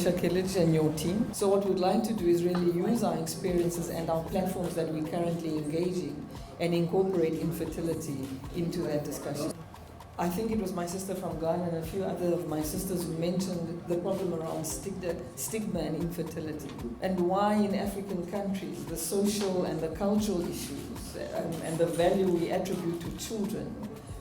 Rasha Kelej and your team. So what we'd like to do is really use our experiences and our platforms that we're currently engaging and incorporate infertility into that discussion. I think it was my sister from Ghana and a few other of my sisters who mentioned the problem around stigma and infertility, and why in African countries the social and the cultural issues and the value we attribute to children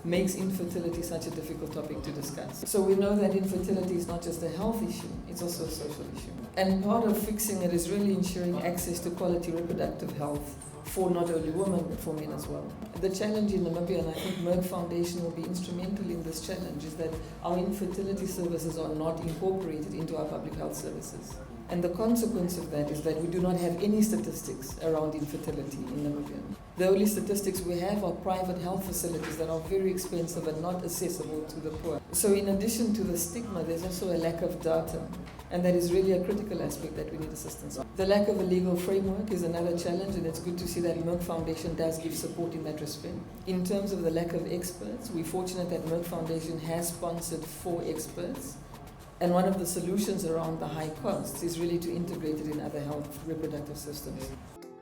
makes infertility such a difficult topic to discuss. So we know that infertility is not just a health issue, it's also a social issue. And part of fixing it is really ensuring access to quality reproductive health for not only women but for men as well. The challenge in Namibia, and I think Merck Foundation will be instrumental in this challenge, is that our infertility services are not incorporated into our public health services. And the consequence of that is that we do not have any statistics around infertility in Namibia. The only statistics we have are private health facilities that are very expensive and not accessible to the poor. So in addition to the stigma, there's also a lack of data, and that is really a critical aspect that we need assistance on. The lack of a legal framework is another challenge, and it's good to see that Merck Foundation does give support in that respect. In terms of the lack of experts, we're fortunate that Merck Foundation has sponsored 4 experts. And one of the solutions around the high costs is really to integrate it in other health reproductive systems.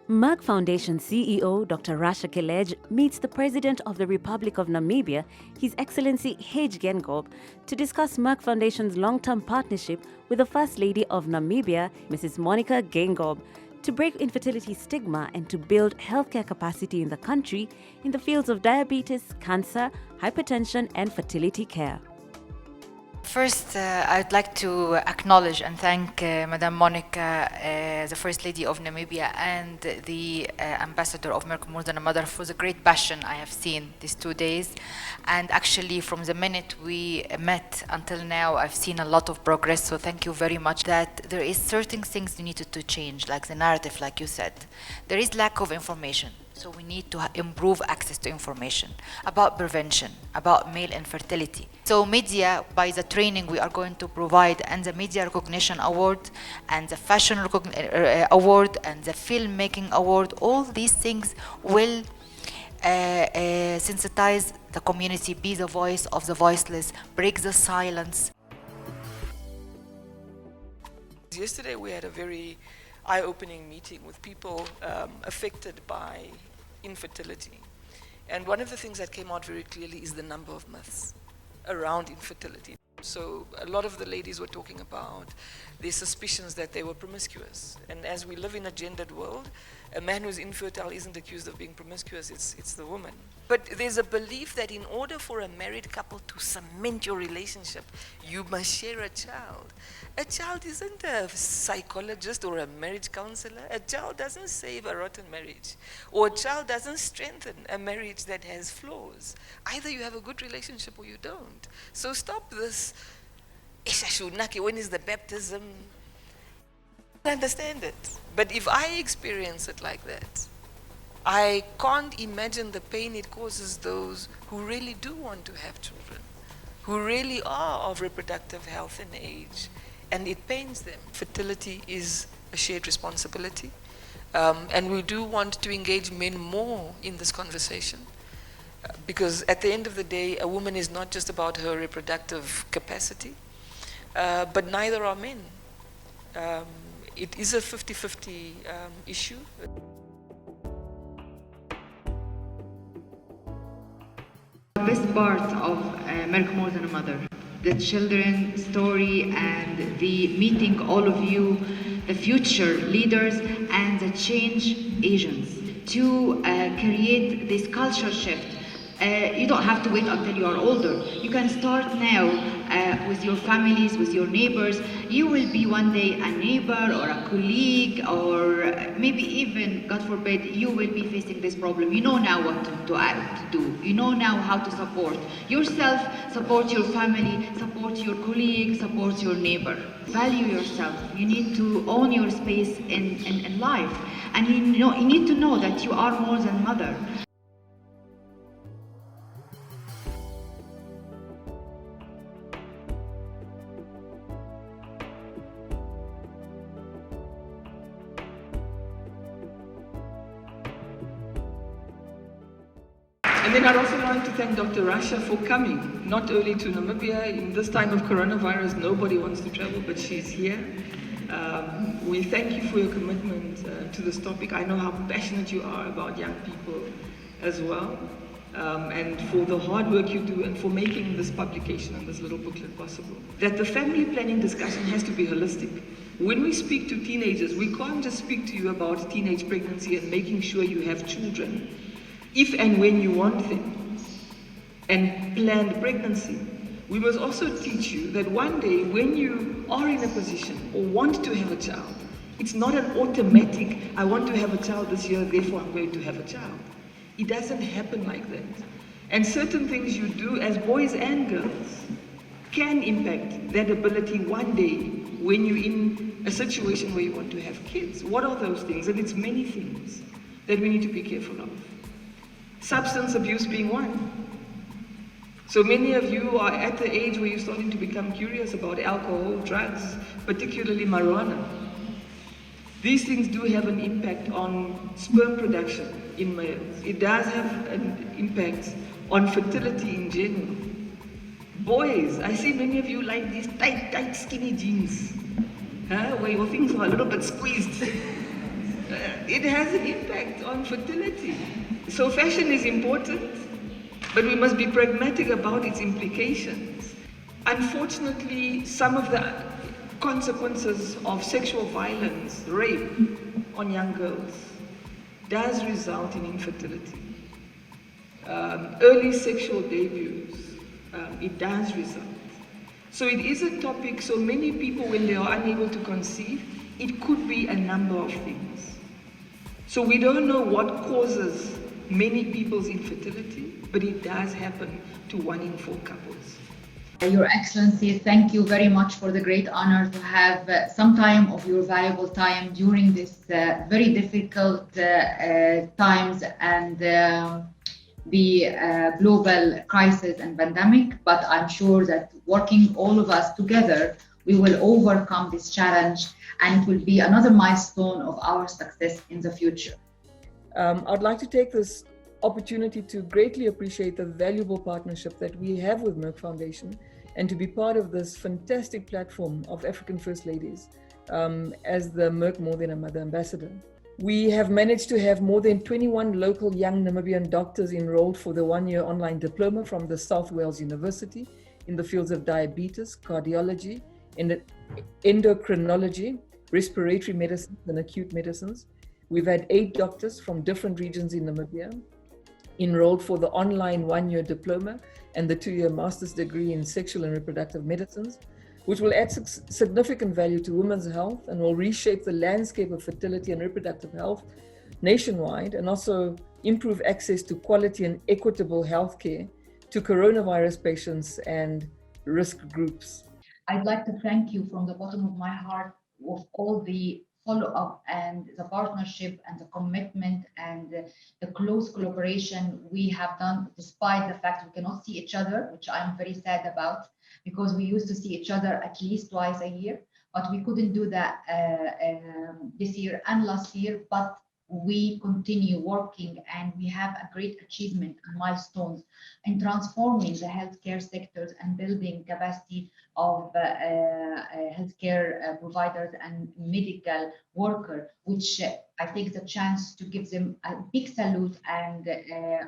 Merck Foundation CEO Dr. Rasha Kelej meets the President of the Republic of Namibia, His Excellency Geingos, to discuss Merck Foundation's long-term partnership with the First Lady of Namibia, Mrs. Monica Geingos, to break infertility stigma and to build healthcare capacity in the country in the fields of diabetes, cancer, hypertension and fertility care. First, I'd like to acknowledge and thank Madam Monica, the First Lady of Namibia, and the Ambassador of Merck More Than a Mother for the great passion I have seen these 2 days. And actually, from the minute we met until now, I've seen a lot of progress, so thank you very much. That there is certain things you needed to change, like the narrative, like you said. There is lack of information. So we need to improve access to information about prevention, about male infertility. So media, by the training we are going to provide, and the Media Recognition Award, and the Fashion Award, and the Filmmaking Award, all these things will sensitize the community, be the voice of the voiceless, break the silence. Yesterday we had a very eye-opening meeting with people affected by infertility. And one of the things that came out very clearly is the number of myths around infertility. So a lot of the ladies were talking about their suspicions that they were promiscuous. And as we live in a gendered world, a man who's infertile isn't accused of being promiscuous, it's the woman. But there's a belief that in order for a married couple to cement your relationship, you must share a child. A child isn't a psychologist or a marriage counselor. A child doesn't save a rotten marriage. Or a child doesn't strengthen a marriage that has flaws. Either you have a good relationship or you don't. So stop this, when is the baptism? I understand it. But if I experience it like that, I can't imagine the pain it causes those who really do want to have children, who really are of reproductive health and age, and it pains them. Fertility is a shared responsibility, and we do want to engage men more in this conversation, because at the end of the day, a woman is not just about her reproductive capacity, but neither are men. It is a 50-50 issue. Best part of Merck More Than a Mother, the children story and the meeting all of you, the future leaders and the change agents to create this culture shift. You don't have to wait until you are older. You can start now with your families, with your neighbors. You will be one day a neighbor or a colleague, or maybe even, God forbid, you will be facing this problem. You know now what to do. You know now how to support yourself, support your family, support your colleague, support your neighbor. Value yourself. You need to own your space in life. And you need to know that you are more than mother. And then I'd also like to thank Dr. Rasha for coming, not only to Namibia. In this time of coronavirus, nobody wants to travel, but she's here. We thank you for your commitment to this topic. I know how passionate you are about young people as well, and for the hard work you do and for making this publication and this little booklet possible. That the family planning discussion has to be holistic. When we speak to teenagers, we can't just speak to you about teenage pregnancy and making sure you have children if and when you want them, and planned pregnancy. We must also teach you that one day when you are in a position or want to have a child, it's not an automatic, I want to have a child this year, therefore I'm going to have a child. It doesn't happen like that. And certain things you do as boys and girls can impact that ability one day when you're in a situation where you want to have kids. What are those things? And it's many things that we need to be careful of. Substance abuse being one. So many of you are at the age where you're starting to become curious about alcohol, drugs, particularly marijuana. These things do have an impact on sperm production in males. It does have an impact on fertility in general. Boys, I see many of you like these tight, skinny jeans, where your things are a little bit squeezed. It has an impact on fertility. So fashion is important, but we must be pragmatic about its implications. Unfortunately, some of the consequences of sexual violence, rape on young girls, does result in infertility. Early sexual debuts, it does result. So it is a topic, so many people, when they are unable to conceive, it could be a number of things. So we don't know what causes many people's infertility, but it does happen to 1 in 4 couples. Your Excellency, thank you very much for the great honor to have some time of your valuable time during this very difficult times and the global crisis and pandemic. But I'm sure that working all of us together, we will overcome this challenge and it will be another milestone of our success in the future. I'd like to take this opportunity to greatly appreciate the valuable partnership that we have with Merck Foundation and to be part of this fantastic platform of African First Ladies as the Merck More Than a Mother Ambassador. We have managed to have more than 21 local young Namibian doctors enrolled for the 1-year online diploma from the South Wales University in the fields of diabetes, cardiology, endocrinology, respiratory medicine and acute medicines. We've had 8 doctors from different regions in Namibia enrolled for the online 1-year diploma and the 2-year master's degree in sexual and reproductive medicines, which will add significant value to women's health and will reshape the landscape of fertility and reproductive health nationwide, and also improve access to quality and equitable healthcare to coronavirus patients and risk groups. I'd like to thank you from the bottom of my heart of all the follow-up and the partnership and the commitment and the close collaboration we have done, despite the fact we cannot see each other, which I'm very sad about, because we used to see each other at least twice a year, but we couldn't do that this year and last year. But we continue working and we have a great achievement and milestones in transforming the healthcare sectors and building capacity of healthcare providers and medical workers, which I think is a chance to give them a big salute and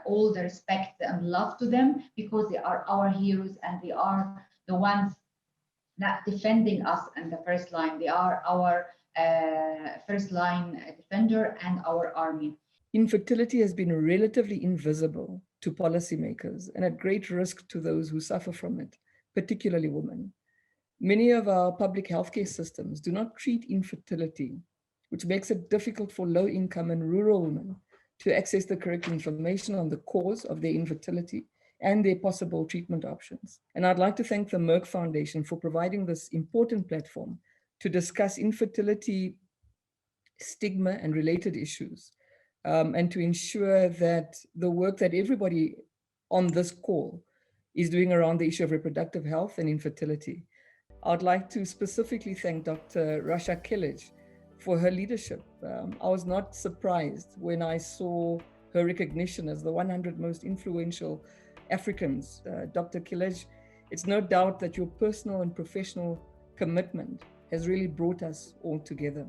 all the respect and love to them, because they are our heroes and they are the ones that defending us in the first line. They are our first line defender and our army. Infertility has been relatively invisible to policymakers and at great risk to those who suffer from it, particularly women. Many of our public healthcare systems do not treat infertility, which makes it difficult for low-income and rural women to access the correct information on the cause of their infertility and their possible treatment options. And I'd like to thank the Merck Foundation for providing this important platform to discuss infertility, stigma, and related issues, and to ensure that the work that everybody on this call is doing around the issue of reproductive health and infertility. I'd like to specifically thank Dr. Rasha Kelej for her leadership. I was not surprised when I saw her recognition as the 100 most influential Africans. Dr. Kilej, it's no doubt that your personal and professional commitment has really brought us all together.